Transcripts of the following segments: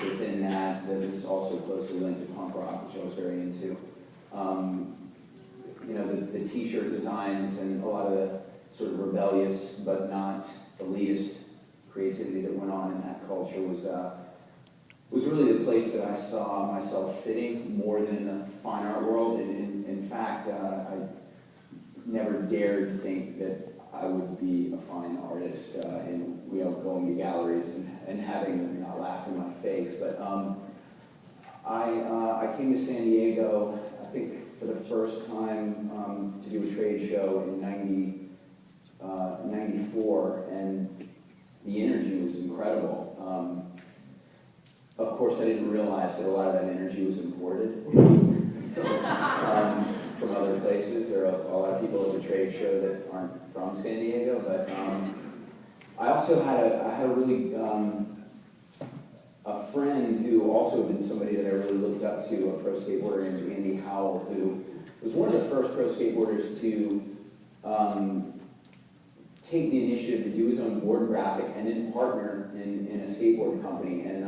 within that was also closely linked to punk rock, which I was very into. You know, the t-shirt designs and a lot of the sort of rebellious but not elitist creativity that went on in that culture was really the place that I saw myself fitting more than in the fine art world. And in fact, I never dared think that I would be a fine artist and going to galleries and having them not laugh in my face. But I came to San Diego, I think, for the first time to do a trade show in 94, and the energy was incredible. Of course, I didn't realize that a lot of that energy was imported from other places. There are a lot of people at the trade show that aren't from San Diego, but I also had a really a friend who also had been somebody that I really looked up to, a pro skateboarder named Andy Howell, who was one of the first pro skateboarders to take the initiative to do his own board graphic and then partner in a skateboard company. And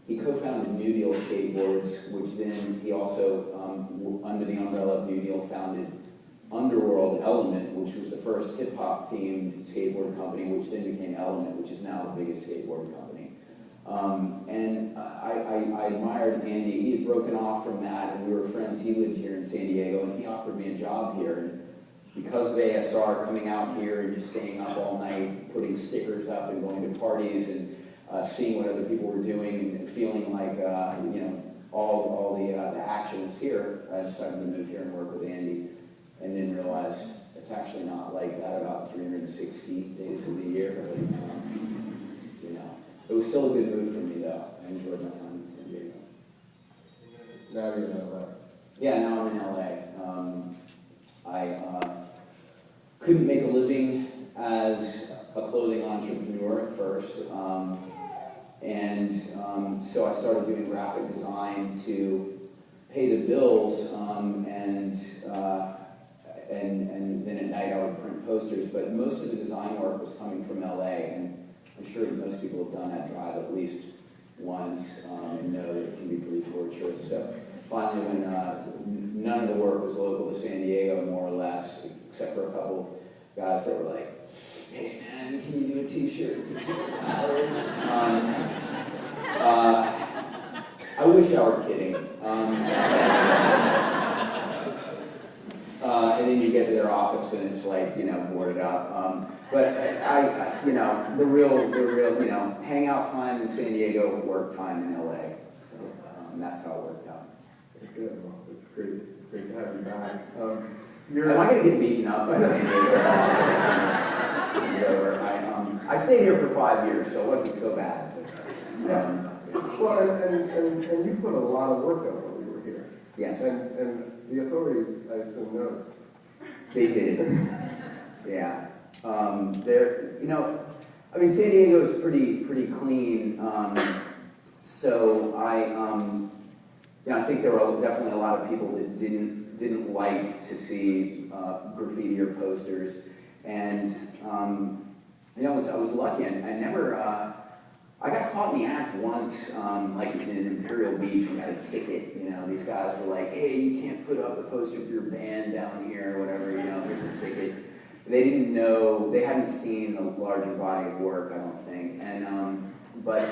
he co-founded New Deal Skateboards, which then he also, under the umbrella of New Deal, founded Underworld Element, which was the first hip-hop themed skateboard company, which then became Element, which is now the biggest skateboard company. And I admired Andy. He had broken off from that, and we were friends. He lived here in San Diego, and he offered me a job here. And because of ASR, coming out here and just staying up all night, putting stickers up and going to parties and seeing what other people were doing and feeling like, you know, all the action was here, I decided to move here and work with Andy, and then realized it's actually not like that about 360 days of the year. But, you know, it was still a good move for me, though. I enjoyed my time in San Diego. Now you're in LA. Yeah, now I'm in LA. I couldn't make a living as a clothing entrepreneur at first, and so I started doing graphic design to pay the bills, and then at night I would print posters. But most of the design work was coming from LA, and I'm sure most people have done that drive at least once and know that it can be pretty torturous. So finally, when none of the work was local to San Diego, more or less, except for a couple guys that were like, "Hey man, can you do a t-shirt for $2?" I wish I were kidding. And then you get to their office and it's like, you know, boarded up. But I you know, the real, you know, hangout time in San Diego, work time in LA. So that's how it worked out. It's good. Well, it's great to have you back. Am I going to get beaten up by San Diego? I stayed here for 5 years, so it wasn't so bad. Well, and you put a lot of work up when you were here. Yes. And the authorities, I assume, noticed. They did. Yeah. They're, you know, I mean, San Diego is pretty clean. So you know, I think there were definitely a lot of people that didn't like to see graffiti or posters, and you know, I was lucky. I never. I got caught in the act once, like in Imperial Beach. We got a ticket. You know, these guys were like, "Hey, you can't put up a poster for your band down here, or whatever. You know, here's a ticket." They didn't know. They hadn't seen a larger body of work, I don't think. And but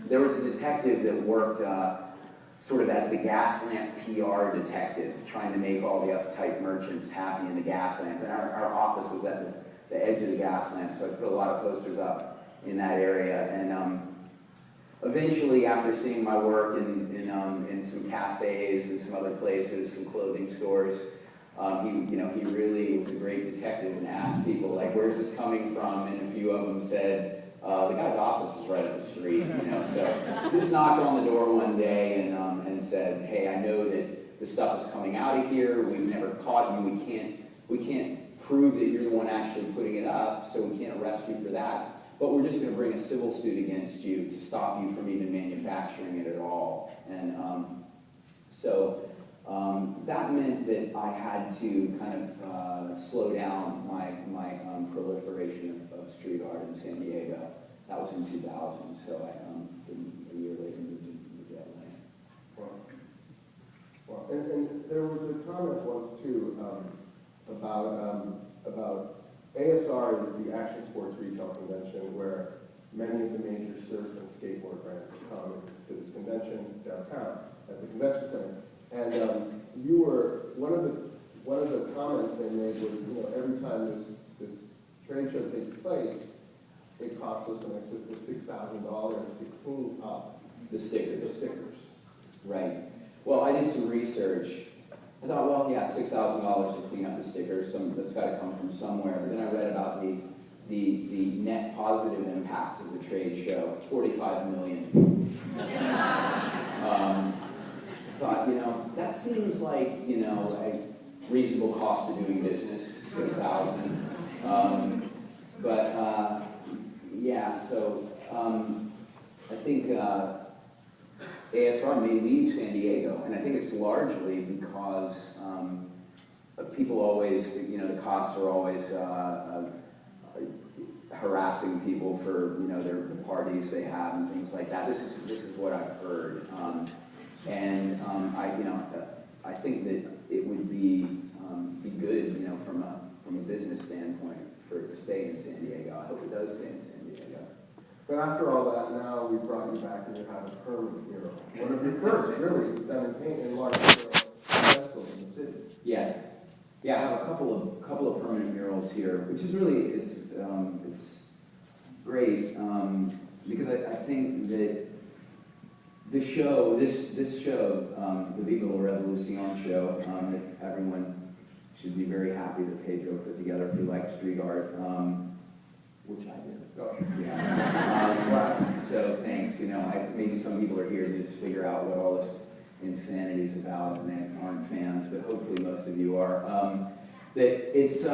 there was a detective that worked sort of as the gas lamp PR detective, trying to make all the uptight merchants happy in the gas lamp. And our office was at the edge of the gas lamp, so I put a lot of posters up in that area. And eventually, after seeing my work in some cafes and some other places, some clothing stores, he really was a great detective and asked people, like, "Where's this coming from?" And a few of them said, "The guy's office is right up the street." You know, so just knocked on the door one day and said, "Hey, I know that the stuff is coming out of here. We've never caught you. We can't prove that you're the one actually putting it up, so we can't arrest you for that. But we're just going to bring a civil suit against you to stop you from even manufacturing it at all." And so that meant that I had to kind of slow down my proliferation of street art in San Diego. That was in 2000, so I a year later moved to comment once too about ASR is the Action Sports Retail Convention, where many of the major surf and skateboard brands have come to this convention downtown at the convention center. And you were one of the comments they made was, you know, every time this trade show takes place, it costs us an extra $6,000 to clean up The stickers. the stickers. Right. Well, I did some research. I thought, well, yeah, $6,000 to clean up the stickers. That's got to come from somewhere. But then I read about the net positive impact of the trade show, $45 million. Thought, you know, that seems like, you know, a reasonable cost of doing business, $6,000. Yeah, so I think ASR may leave San Diego, and I think it's largely because people always, you know, the cops are always harassing people for, you know, the parties they have and things like that. This is what I've heard, I think that it would be good, you know, from a business standpoint for it to stay in San Diego. I hope it does stay in San Diego. But after all that, now we brought you back and you have a permanent mural. One of your first, really, done in paint in large stencils in the city. Yeah, I have a couple of permanent murals here, which is really it's great because I think that this show, the Viva la Revolución show, that everyone should be very happy that Pedro put together if you like street art, which I did. Oh. Yeah. So thanks. You know, maybe some people are here to just figure out what all this insanity is about, and they aren't fans, but hopefully most of you are. That it's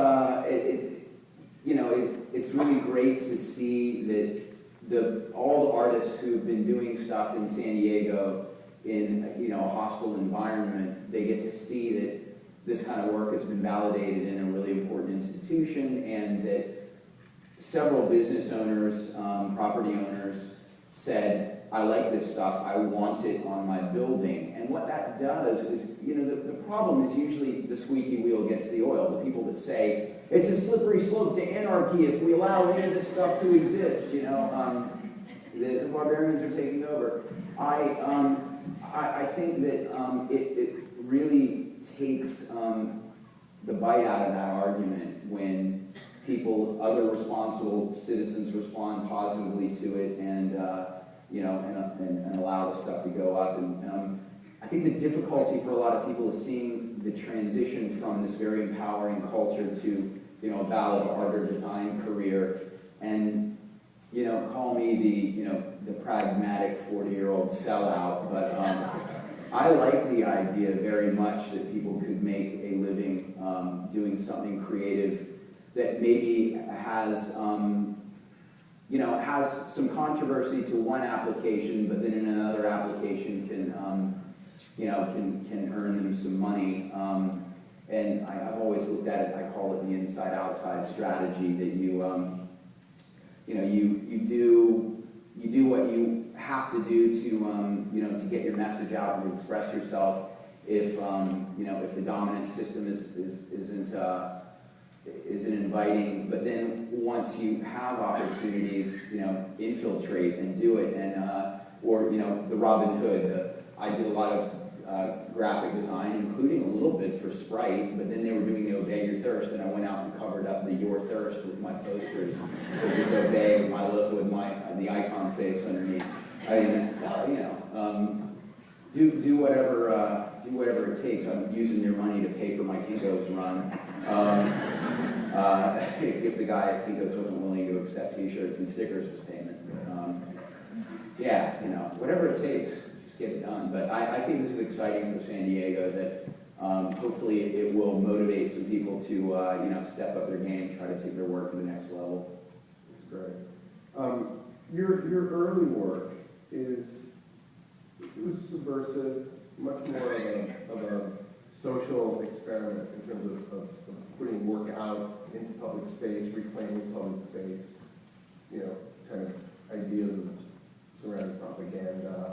it's really great to see that all the artists who've been doing stuff in San Diego in, you know, a hostile environment, they get to see that this kind of work has been validated in a really important institution, and that several business owners, property owners said, I like this stuff, I want it on my building. And what that does is, you know, the problem is usually the squeaky wheel gets the oil. The people that say, it's a slippery slope to anarchy if we allow any of this stuff to exist, you know, the barbarians are taking over. I think that it really takes the bite out of that argument when other responsible citizens respond positively to it and allow the stuff to go up. And I think the difficulty for a lot of people is seeing the transition from this very empowering culture to, you know, a valid art or design career. And, you know, call me the pragmatic 40-year-old sellout, but I like the idea very much that people could make a living doing something creative that maybe has some controversy to one application, but then in another application can earn them some money. And I've always looked at it, I call it the inside-outside strategy, that you do what you have to do to get your message out and to express yourself. If the dominant system isn't inviting, but then once you have opportunities, infiltrate and do it. And the Robin Hood. I did a lot of graphic design, including a little bit for Sprite, but then they were doing the Obey Your Thirst, and I went out and covered up the Your Thirst with my posters. So it was Obey with my logo, with the icon face underneath. Do whatever it takes. I'm using your money to pay for my Kinko's run. If the guy at Kinko's wasn't willing to accept T-shirts and stickers as payment. Whatever it takes, just get it done. But I think this is exciting for San Diego, that hopefully it will motivate some people to step up their game, try to take their work to the next level. That's great. Your early work it was subversive, much more of a social experiment in terms of putting work out into public space, reclaiming public space, kind of ideas of surrounding propaganda.